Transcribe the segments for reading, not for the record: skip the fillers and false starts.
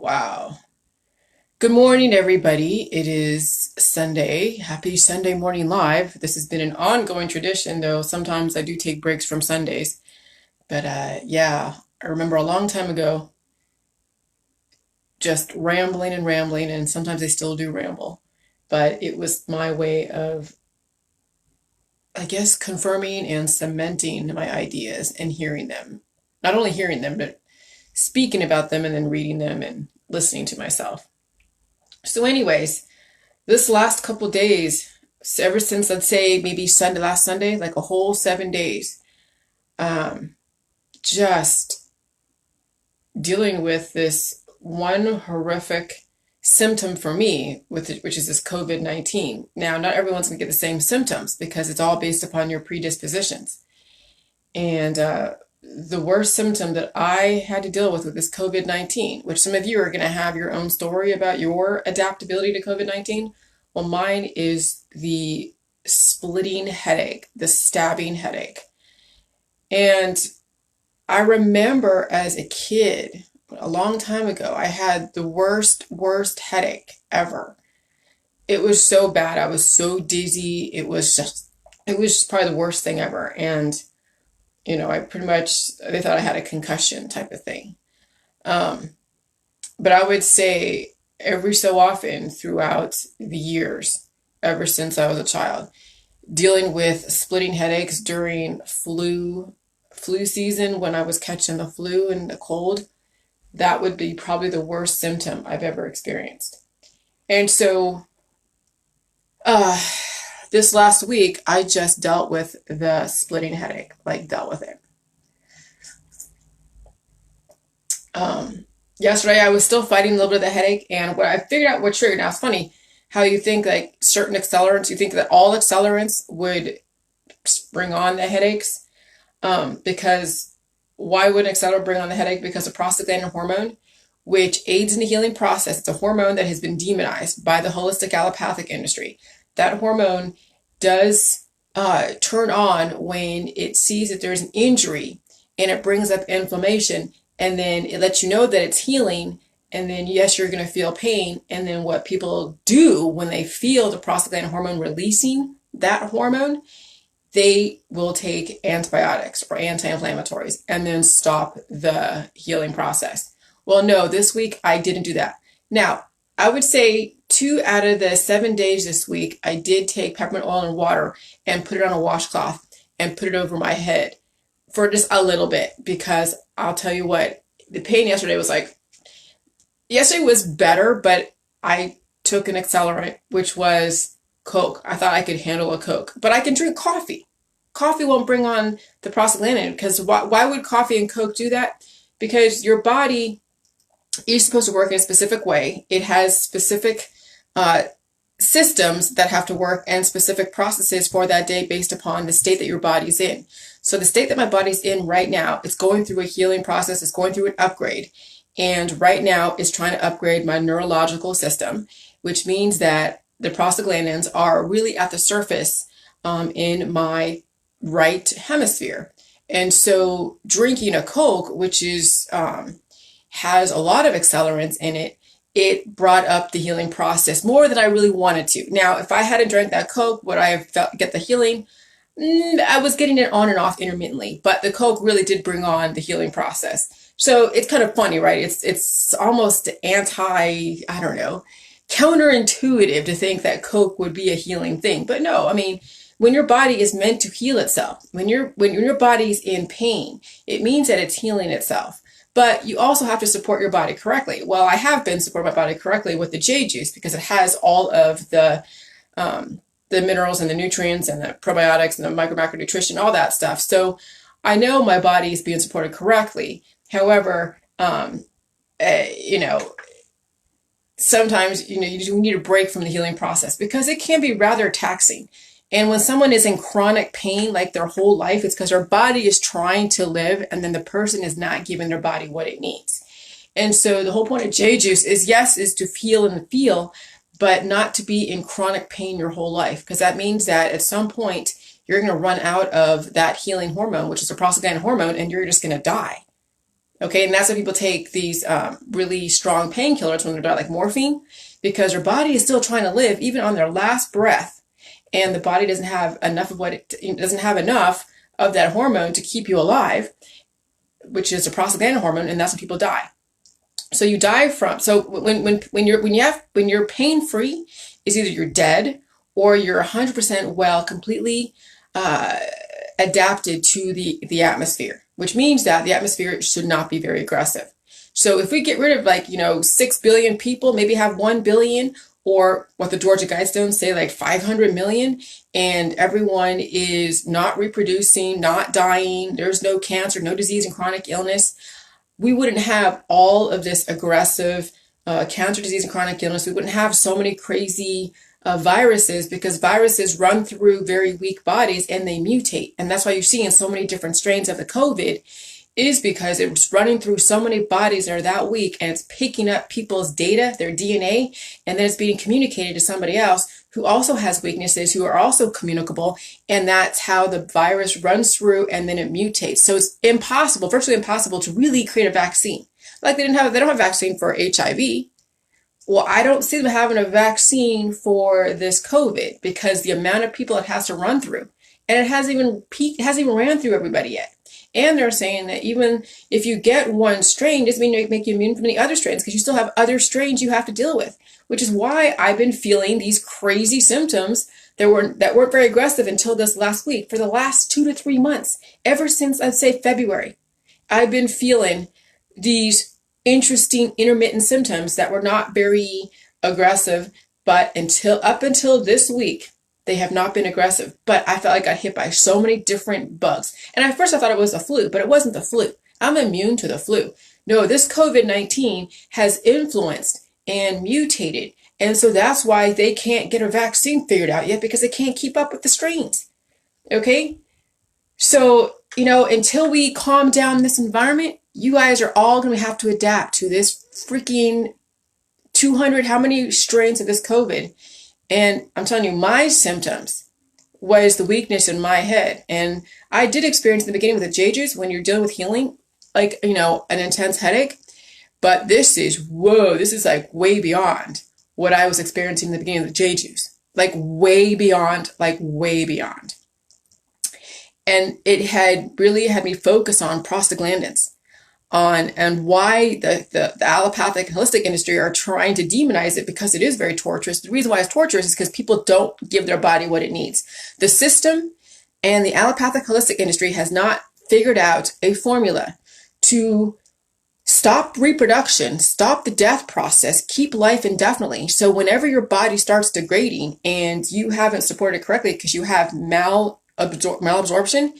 Wow. Good morning, everybody. It is Sunday. Happy Sunday morning live. This has been an ongoing tradition, though sometimes I do take breaks from Sundays. But yeah, I remember a long time ago just rambling and rambling, and sometimes I still do ramble. But it was my way of, I guess, confirming and cementing my ideas and hearing them. Not only hearing them, but speaking about them and then reading them and listening to myself. So, anyways, this last couple days, ever since let's say maybe last Sunday, like a whole 7 days, um, just dealing with this one horrific symptom for me, which is this COVID-19. Now, not everyone's gonna get the same symptoms because it's all based upon your predispositions. And the worst symptom that I had to deal with this COVID-19, which some of you are going to have your own story about your adaptability to COVID-19. Well, mine is the splitting headache, the stabbing headache. And I remember as a kid, a long time ago, I had the worst headache ever. It was so bad. I was so dizzy. It was just probably the worst thing ever. And they thought I had a concussion type of thing. Um, but I would say every so often throughout the years, ever since I was a child, dealing with splitting headaches during flu season when I was catching the flu and the cold, that would be probably the worst symptom I've ever experienced. And so, uh, this last week, I just dealt with the splitting headache, like dealt with it. Yesterday, I was still fighting a little bit of the headache, and what I figured out what triggered. Now it's funny how you think like certain accelerants, you think that all accelerants would bring on the headaches. Because why would an accelerant bring on the headache? Because of prostaglandin hormone, which aids in the healing process. It's a hormone that has been demonized by the holistic allopathic industry. That hormone does turn on when it sees that there's an injury and it brings up inflammation, and then it lets you know that it's healing, and then yes, you're going to feel pain. And then what people do when they feel the prostaglandin hormone releasing that hormone, they will take antibiotics or anti-inflammatories and then stop the healing process. Well, no, this week I didn't do that. Now, I would say 2 out of the 7 days this week, I did take peppermint oil and water and put it on a washcloth and put it over my head for just a little bit, because I'll tell you what, the pain yesterday was better, but I took an accelerant, which was Coke. I thought I could handle a Coke, but I can drink coffee. Coffee won't bring on the prostaglandin, because why would coffee and Coke do that? Because your body is supposed to work in a specific way. It has specific uh, systems that have to work and specific processes for that day based upon the state that your body's in. So the state that my body's in right now, it's going through a healing process. It's going through an upgrade. And right now it's trying to upgrade my neurological system, which means that the prostaglandins are really at the surface in my right hemisphere. And so drinking a Coke, which is has a lot of accelerants in it, it brought up the healing process more than I really wanted to. Now, if I hadn't drank that Coke, would I have get the healing? I was getting it on and off intermittently, but the Coke really did bring on the healing process. So it's kind of funny, right? It's almost I don't know, counterintuitive to think that Coke would be a healing thing. But no, I mean, when your body is meant to heal itself, when your body's in pain, it means that it's healing itself. But you also have to support your body correctly. Well, I have been supporting my body correctly with the J juice because it has all of the minerals and the nutrients and the probiotics and the macronutrition, all that stuff. So I know my body is being supported correctly. However, you know, sometimes, you do need a break from the healing process because it can be rather taxing. And when someone is in chronic pain like their whole life, it's because their body is trying to live and then the person is not giving their body what it needs. And so the whole point of J juice is, yes, is to heal and feel, but not to be in chronic pain your whole life, because that means that at some point you're going to run out of that healing hormone, which is a prostaglandin hormone, and you're just going to die. Okay, and that's why people take these really strong painkillers when they're dying, like morphine, because their body is still trying to live even on their last breath, and the body doesn't have enough of it doesn't have enough of that hormone to keep you alive, which is a prostaglandin hormone, and that's when people die. So you die from when you're pain free, is either you're dead or you're 100% well, completely uh, adapted to the atmosphere, which means that the atmosphere should not be very aggressive. So if we get rid of 6 billion people, maybe have 1 billion, or what the Georgia Guidestones say, like 500 million, and everyone is not reproducing, not dying, there's no cancer, no disease and chronic illness, we wouldn't have all of this aggressive cancer, disease, and chronic illness. We wouldn't have so many crazy viruses, because viruses run through very weak bodies and they mutate. And that's why you're seeing so many different strains of the COVID, is because it's running through so many bodies that are that weak, and it's picking up people's data, their DNA, and then it's being communicated to somebody else who also has weaknesses, who are also communicable, and that's how the virus runs through and then it mutates. So it's impossible, virtually impossible, to really create a vaccine. Like they don't have a vaccine for HIV. Well, I don't see them having a vaccine for this COVID, because the amount of people it has to run through, and it hasn't even ran through everybody yet. And they're saying that even if you get one strain, doesn't mean make you immune from any other strains, because you still have other strains you have to deal with, which is why I've been feeling these crazy symptoms that weren't very aggressive until this last week. For the last 2 to 3 months, ever since I'd say February, I've been feeling these interesting intermittent symptoms that were not very aggressive, but up until this week, they have not been aggressive. But I felt like I got hit by so many different bugs. And at first I thought it was the flu, but it wasn't the flu. I'm immune to the flu. No, this COVID-19 has influenced and mutated. And so that's why they can't get a vaccine figured out yet, because they can't keep up with the strains. Okay? So, until we calm down this environment, you guys are all going to have to adapt to this freaking 200, how many strains of this COVID. And I'm telling you, my symptoms was the weakness in my head. And I did experience in the beginning with the J-juice, when you're dealing with healing, an intense headache. But this is like way beyond what I was experiencing in the beginning of the J-juice. Like way beyond. And it had really had me focus on prostaglandins, and why the allopathic and holistic industry are trying to demonize it, because it is very torturous. The reason why it's torturous is because people don't give their body what it needs. The system and the allopathic holistic industry has not figured out a formula to stop reproduction, stop the death process, keep life indefinitely. So whenever your body starts degrading and you haven't supported it correctly because you have malabsorption,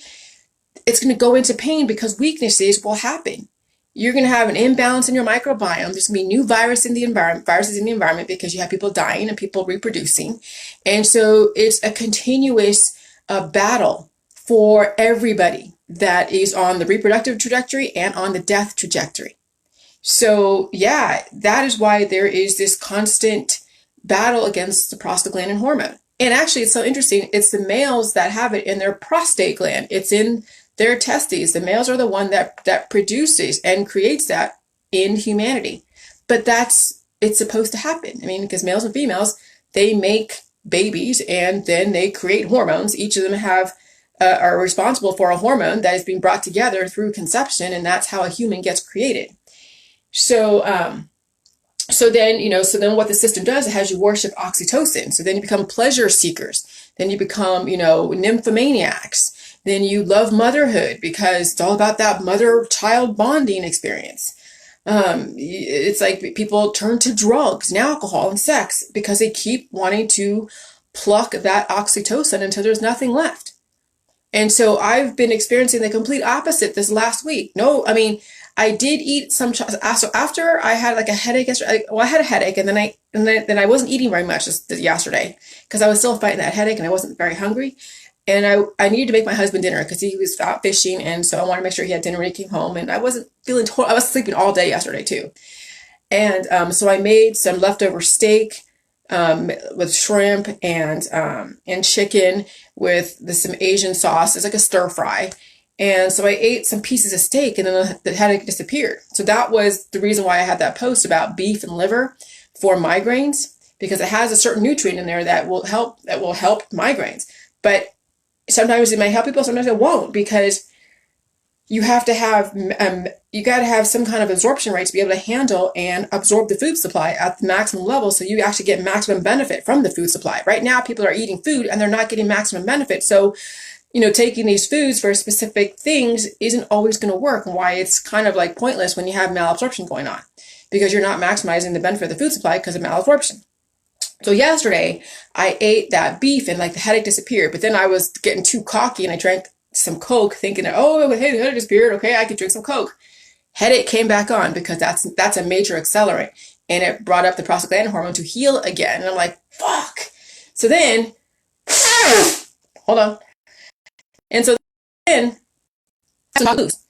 it's going to go into pain, because weaknesses will happen. You're going to have an imbalance in your microbiome. There's going to be new viruses in the environment, because you have people dying and people reproducing. And so it's a continuous battle for everybody that is on the reproductive trajectory and on the death trajectory. So yeah, that is why there is this constant battle against the prostaglandin hormone. And actually, it's so interesting. It's the males that have it in their prostate gland. It's in their testes. The males are the one that produces and creates that in humanity. But it's supposed to happen. I mean, because males and females, they make babies and then they create hormones. Each of them are responsible for a hormone that is being brought together through conception, and that's how a human gets created. So then what the system does, it has you worship oxytocin. So then you become pleasure seekers. Then you become, nymphomaniacs. Then you love motherhood, because it's all about that mother-child bonding experience. It's like people turn to drugs and alcohol and sex because they keep wanting to pluck that oxytocin until there's nothing left. And so I've been experiencing the complete opposite this last week. No, I mean, I did eat some. So after I had like a headache yesterday, I had a headache, and then I wasn't eating very much yesterday because I was still fighting that headache and I wasn't very hungry. And I needed to make my husband dinner because he was out fishing, and so I wanted to make sure he had dinner when he came home. And I wasn't feeling. I was sleeping all day yesterday too, and so I made some leftover steak with shrimp and chicken with some Asian sauce. It's like a stir fry. And so I ate some pieces of steak and then the headache disappeared. So that was the reason why I had that post about beef and liver for migraines, because it has a certain nutrient in there that will help migraines. But sometimes it may help people, sometimes it won't, because you have to have you got to have some kind of absorption rate to be able to handle and absorb the food supply at the maximum level, so you actually get maximum benefit from the food supply. Right now people are eating food and they're not getting maximum benefit. So taking these foods for specific things isn't always going to work, and why it's kind of like pointless when you have malabsorption going on, because you're not maximizing the benefit of the food supply because of malabsorption. So yesterday I ate that beef and like the headache disappeared, but then I was getting too cocky and I drank some Coke thinking that, oh, hey, the headache disappeared. Okay, I could drink some Coke. Headache came back on because that's a major accelerant, and it brought up the prostaglandin hormone to heal again. And I'm like, fuck. So then, hold on. And so then,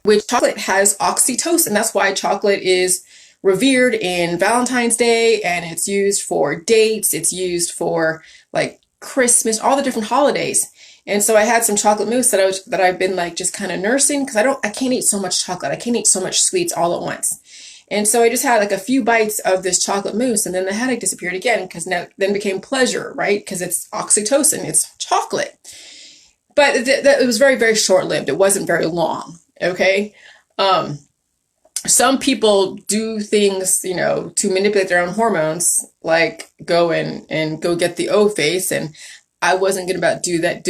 which chocolate has oxytocin. That's why chocolate is revered in Valentine's Day, and it's used for dates. It's used for like Christmas, all the different holidays. And so I had some chocolate mousse that I've been like just kind of nursing, because I can't eat so much chocolate. I can't eat so much sweets all at once. And so I just had like a few bites of this chocolate mousse, and then the headache disappeared again, because now then became pleasure, right? Because it's oxytocin, it's chocolate. But it was very, very short-lived. It wasn't very long, okay? Some people do things, to manipulate their own hormones, like go and go get the O face, and I wasn't going to do that.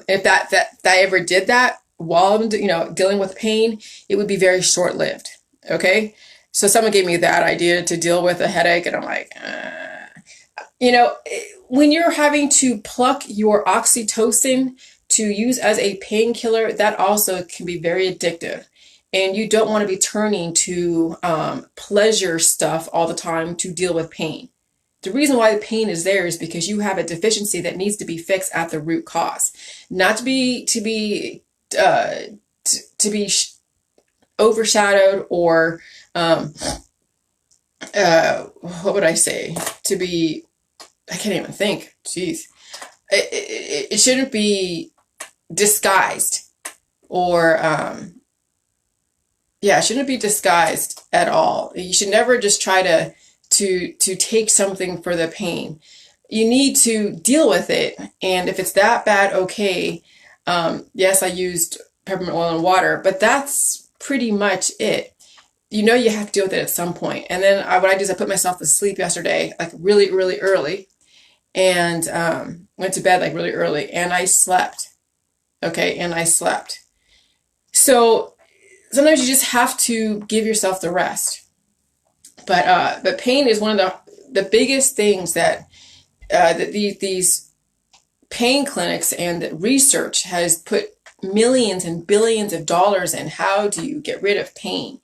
If that I ever did that while I'm, dealing with pain, it would be very short-lived, okay? So someone gave me that idea to deal with a headache, and I'm like, when you're having to pluck your oxytocin to use as a painkiller, that also can be very addictive. And you don't want to be turning to pleasure stuff all the time to deal with pain. The reason why the pain is there is because you have a deficiency that needs to be fixed at the root cause, not to be overshadowed or what would I say? I can't even think. Jeez. It shouldn't be disguised, or it shouldn't be disguised at all. You should never just try to take something for the pain. You need to deal with it, and if it's that bad, okay. Yes, I used peppermint oil and water, but that's pretty much it. You have to deal with it at some point. And then what I did is I put myself to sleep yesterday, like really, really early, and went to bed like really early, and I slept. Okay, and I slept. So sometimes you just have to give yourself the rest. But pain is one of the biggest things that these pain clinics and research has put millions and billions of dollars in. How do you get rid of pain?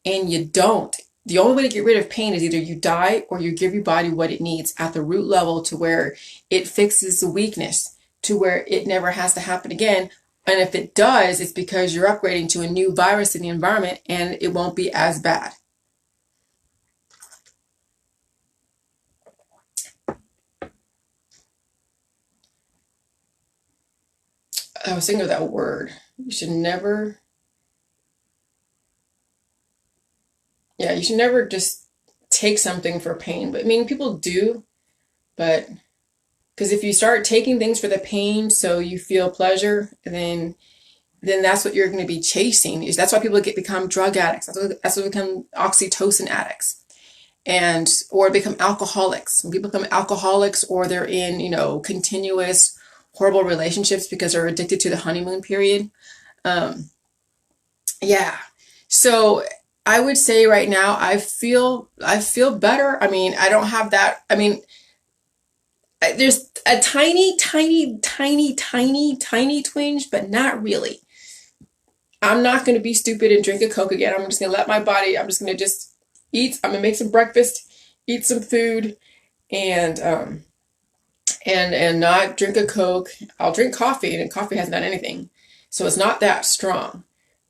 And you don't. The only way to get rid of pain is either you die or you give your body what it needs at the root level, to where it fixes the weakness, to where it never has to happen again. And if it does, it's because you're upgrading to a new virus in the environment, and it won't be as bad. I was thinking of that word. You should never just take something for pain. But I mean, people do, but because if you start taking things for the pain so you feel pleasure, then that's what you're going to be chasing. That's why people become drug addicts. That's what become oxytocin addicts, or become alcoholics. When people become alcoholics, or they're in, continuous horrible relationships because they're addicted to the honeymoon period. So I would say right now I feel better. I mean, I don't have that. I mean, there's a tiny twinge, but not really. I'm not going to be stupid and drink a Coke again. I'm just going to let my body, I'm just going to just eat. I'm going to make some breakfast, eat some food, and not drink a Coke. I'll drink coffee, and coffee hasn't done anything. So it's not that strong.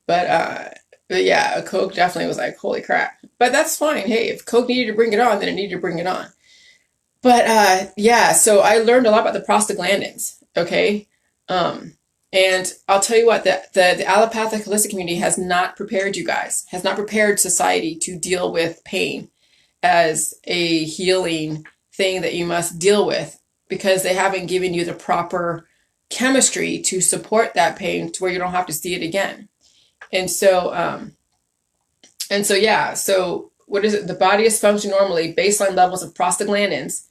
But yeah, a Coke definitely was like, holy crap. But that's fine. Hey, if Coke needed to bring it on, then it needed to bring it on. But so I learned a lot about the prostaglandins, okay? And I'll tell you what, the allopathic holistic community has not prepared you guys, has not prepared society to deal with pain as a healing thing that you must deal with, because they haven't given you the proper chemistry to support that pain to where you don't have to see it again. And so, yeah, so what is it? The body is functioning normally. Baseline levels of prostaglandins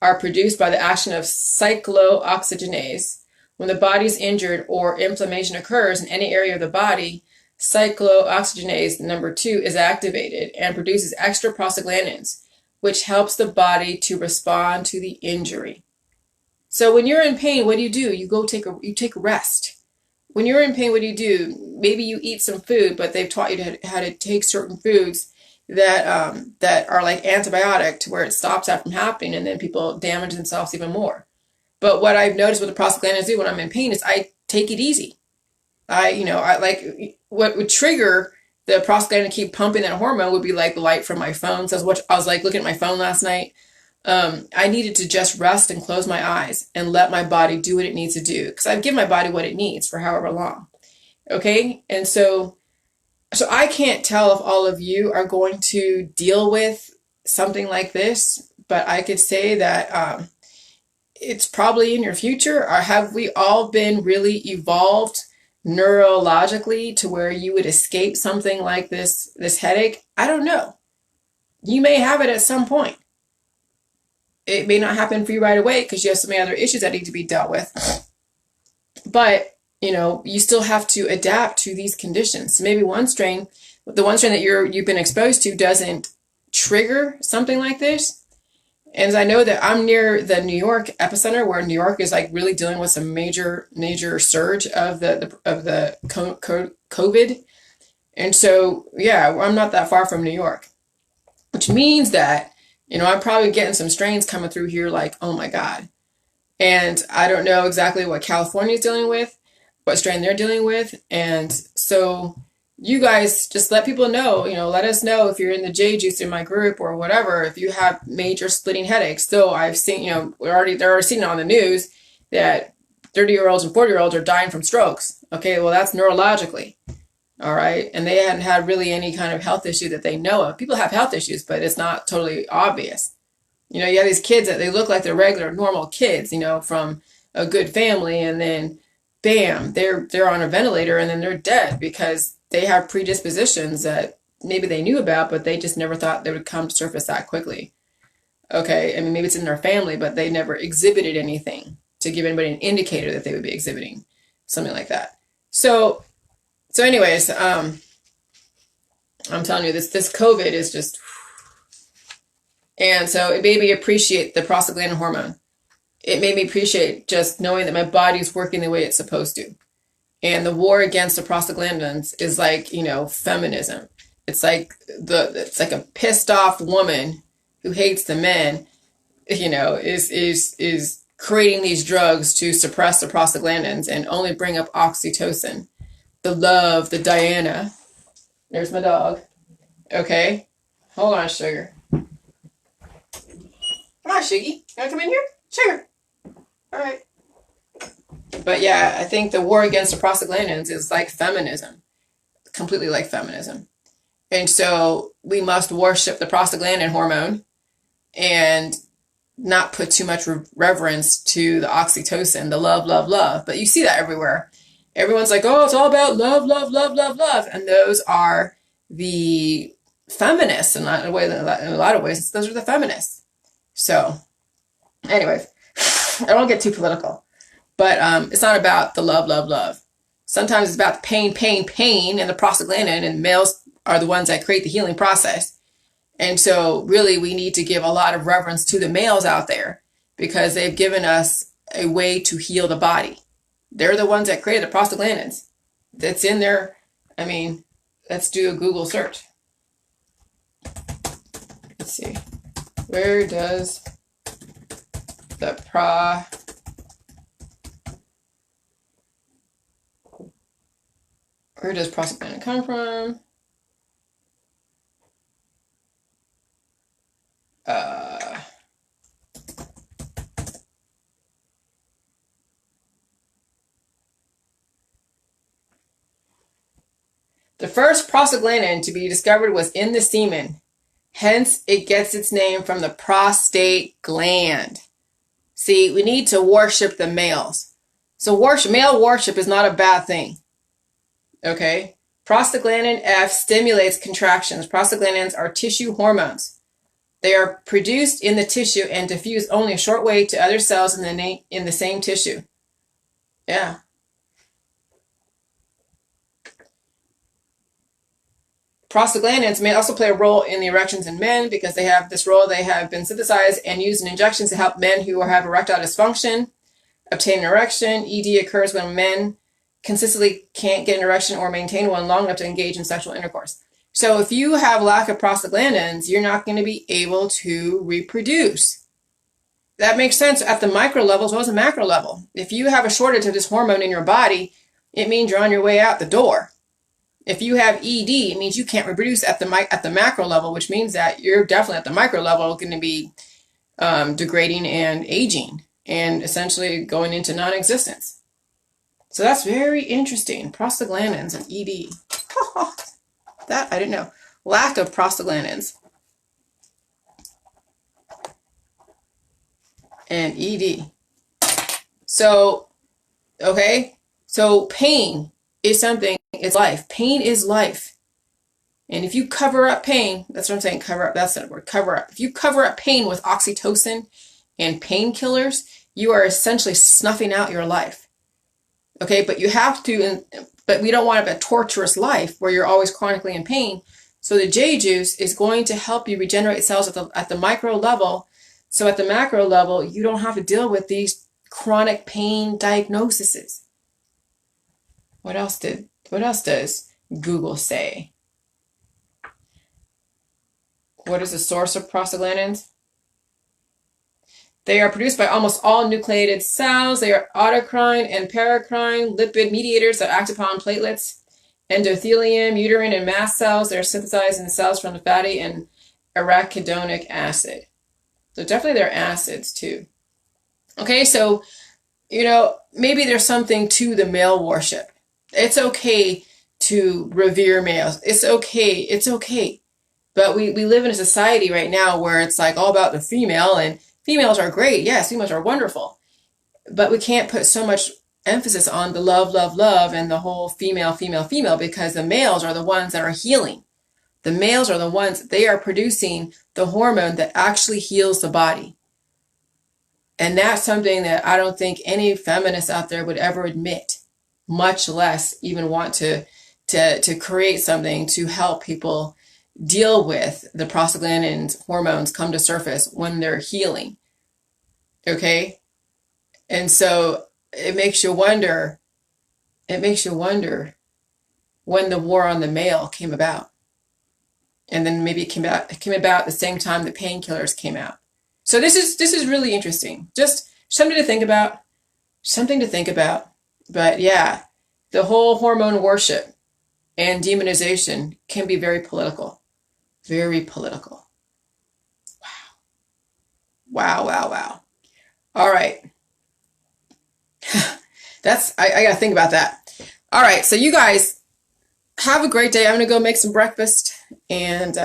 are produced by the action of cyclooxygenase. When the body is injured or inflammation occurs in any area of the body, cyclooxygenase number 2 is activated and produces extra prostaglandins, which helps the body to respond to the injury. So when you're in pain, what do? You go take a rest. When you're in pain, what do? Maybe you eat some food, but they've taught you how to take certain foods that are like antibiotic, to where it stops that from happening, and then people damage themselves even more. But what I've noticed with the prostaglandins do when I'm in pain is I take it easy. I like, what would trigger the prostaglandin to keep pumping that hormone would be like the light from my phone. So I was like looking at my phone last night. I needed to just rest and close my eyes and let my body do what it needs to do, because I've given my body what it needs for however long. Okay, and so I can't tell if all of you are going to deal with something like this, but I could say that it's probably in your future. Or have we all been really evolved neurologically to where you would escape something like this headache? I don't know. You may have it at some point. It may not happen for you right away because you have so many other issues that need to be dealt with. But you still have to adapt to these conditions. So maybe the one strain that you've been exposed to doesn't trigger something like this. And I know that I'm near the New York epicenter, where New York is like really dealing with some major surge of the COVID. And so, yeah, I'm not that far from New York, which means that, I'm probably getting some strains coming through here like, oh my God. And I don't know exactly what California is dealing with, what strain they're dealing with. And so you guys just let people know, let us know if you're in the J Juice in my group or whatever, if you have major splitting headaches. So I've seen, they're already seeing it on the news that 30-year-olds and 40-year-olds are dying from strokes. Okay, well, that's neurologically. All right. And they hadn't had really any kind of health issue that they know of. People have health issues, but it's not totally obvious. You have these kids that they look like they're regular, normal kids, from a good family, and then bam, they're on a ventilator, and then they're dead because they have predispositions that maybe they knew about, but they just never thought they would come to surface that quickly. Okay, I mean, maybe it's in their family, but they never exhibited anything to give anybody an indicator that they would be exhibiting something like that. So anyways, I'm telling you, this COVID is just. And so it made me appreciate the prostaglandin hormone. It made me appreciate just knowing that my body's working the way it's supposed to. And the war against the prostaglandins is like, feminism. It's like a pissed off woman who hates the men, is creating these drugs to suppress the prostaglandins and only bring up oxytocin, the love, the Diana. There's my dog. Okay. Hold on, sugar. Come on, Shiggy. You want to come in here? Sugar. All right. But yeah, I think the war against the prostaglandins is like feminism. Completely like feminism. And so we must worship the prostaglandin hormone and not put too much reverence to the oxytocin, the love, love, love. But you see that everywhere. Everyone's like, oh, it's all about love, love, love, love, love. And those are the feminists in a lot of ways. Those are the feminists. So, anyways, I don't get too political, but it's not about the love, love, love. Sometimes it's about the pain, pain, pain, and the prostaglandin, and males are the ones that create the healing process. And so, really, we need to give a lot of reverence to the males out there, because they've given us a way to heal the body. They're the ones that created the prostaglandins. That's in there. I mean, let's do a Google search. Let's see. Where does the prostaglandin come from? first prostaglandin to be discovered was in the semen. Hence, it gets its name from the prostate gland. See, we need to worship the males. So male worship is not a bad thing. Okay? Prostaglandin F stimulates contractions. Prostaglandins are tissue hormones. They are produced in the tissue and diffuse only a short way to other cells in the same tissue. Yeah. Prostaglandins may also play a role in the erections in men because they have this role. They have been synthesized and used in injections to help men who have erectile dysfunction obtain an erection. ED occurs when men consistently can't get an erection or maintain one long enough to engage in sexual intercourse. So if you have lack of prostaglandins, you're not going to be able to reproduce. That makes sense at the micro level as well as the macro level. If you have a shortage of this hormone in your body, it means you're on your way out the door. If you have ED, it means you can't reproduce at the macro level, which means that you're definitely at the micro level going to be degrading and aging and essentially going into non-existence. So that's very interesting. Prostaglandins and ED. That I didn't know. Lack of prostaglandins and ED. So, okay. So pain is something, it's life. Pain is life. And if you cover up pain, that's what I'm saying, cover up, that's the word, cover up. If you cover up pain with oxytocin and painkillers, you are essentially snuffing out your life. Okay, but you have to, but we don't want a torturous life where you're always chronically in pain. So the J juice is going to help you regenerate cells at the micro level. So at the macro level, you don't have to deal with these chronic pain diagnoses. What else does Google say? What is the source of prostaglandins? They are produced by almost all nucleated cells. They are autocrine and paracrine lipid mediators that act upon platelets, endothelium, uterine, and mast cells. They are synthesized in the cells from the fatty and arachidonic acid. So definitely they're acids too. Okay, so, maybe there's something to the male worship. It's okay to revere males. It's okay. But we live in a society right now where it's like all about the female, and females are great. Yes, females are wonderful. But we can't put so much emphasis on the love, and the whole female, because the males are the ones that are healing. The males are the ones, they are producing the hormone that actually heals the body. And that's something that I don't think any feminist out there would ever admit, much less even want to create something to help people deal with the prostaglandin hormones come to surface when they're healing. Okay? And so it makes you wonder when the war on the male came about. And then maybe it came about at the same time the painkillers came out. So this is really interesting. Just something to think about. But yeah, the whole hormone worship and demonization can be very political. Very political. Wow. All right. I gotta think about that. All right, so you guys have a great day. I'm gonna go make some breakfast and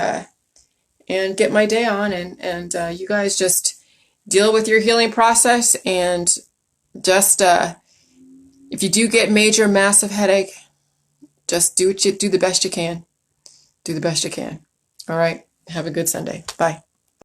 get my day on, and you guys just deal with your healing process, and just if you do get major massive headache, just do the best you can. All right, have a good Sunday. Bye.